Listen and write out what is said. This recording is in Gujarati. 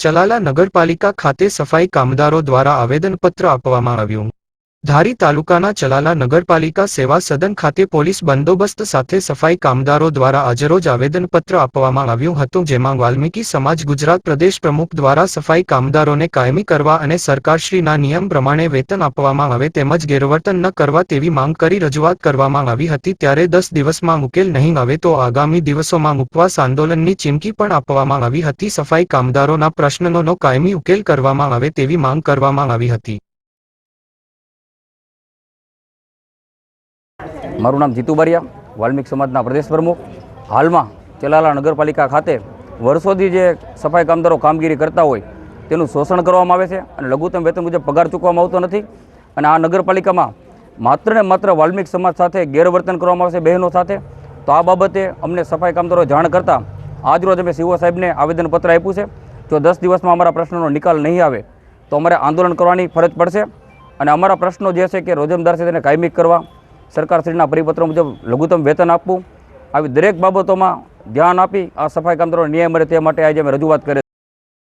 ચલાલા નગરપાલિકા ખાતે સફાઈ કામદારો દ્વારા આવેદનપત્ર આપવામાં આવ્યું। ધારી તાલુકાના ચલાલા નગરપાલિકા સેવા સદન ખાતે પોલીસ બંદોબસ્ત સાથે સફાઈ કામદારો દ્વારા આજરોજ આવેદનપત્ર આપવામાં આવ્યું હતું, જેમાં વાલ્મીકી સમાજ ગુજરાત પ્રદેશ પ્રમુખ દ્વારા સફાઈ કામદારોને કાયમી કરવા અને સરકારશ્રીના નિયમ પ્રમાણે વેતન આપવામાં આવે તેમજ ગેરવર્તન ન કરવા તેવી માંગ કરી રજૂઆત કરવામાં આવી હતી। ત્યારે 10 દિવસમાં ઉકેલ નહીં આવે તો આગામી દિવસોમાં ઉપવાસ આંદોલનની ચીમકી પણ આપવામાં આવી હતી। સફાઈ કામદારોના પ્રશ્નોનો કાયમી ઉકેલ કરવામાં આવે તેવી માંગ કરવામાં આવી હતી। મારું નામ જીતુ બારિયા, વાલ્મીક સમાજના પ્રદેશ પ્રમુખ। હાલમાં ચલાલા નગરપાલિકા ખાતે વર્ષોથી જે સફાઈ કામદારો કામગીરી કરતા હોય તેનું શોષણ કરવામાં આવે છે અને લઘુત્તમ વેતન મુજબ પગાર ચૂકવવામાં આવતો નથી અને આ નગરપાલિકામાં માત્ર ને માત્ર વાલ્મીક સમાજ સાથે ગેરવર્તન કરવામાં આવશે બહેનો સાથે। તો આ બાબતે અમને સફાઈ કામદારો જાણ કરતાં આજરોજ અમે સીઓ સાહેબને આવેદનપત્ર આપ્યું છે। જો 10 દિવસમાં અમારા પ્રશ્નોનો નિકાલ નહીં આવે તો અમારે આંદોલન કરવાની ફરજ પડશે અને અમારા પ્રશ્નો જે છે કે રોજમદાર છે તેને કાયમી કરવા, સરકારશ્રીના પરિપત્ર મુજબ લઘુત્તમ વેતન આપવું, આવી દરેક બાબતોમાં ધ્યાન આપી આ સફાઈ કામદારોને ન્યાય મળે તે માટે આજે અમે રજૂઆત કરી।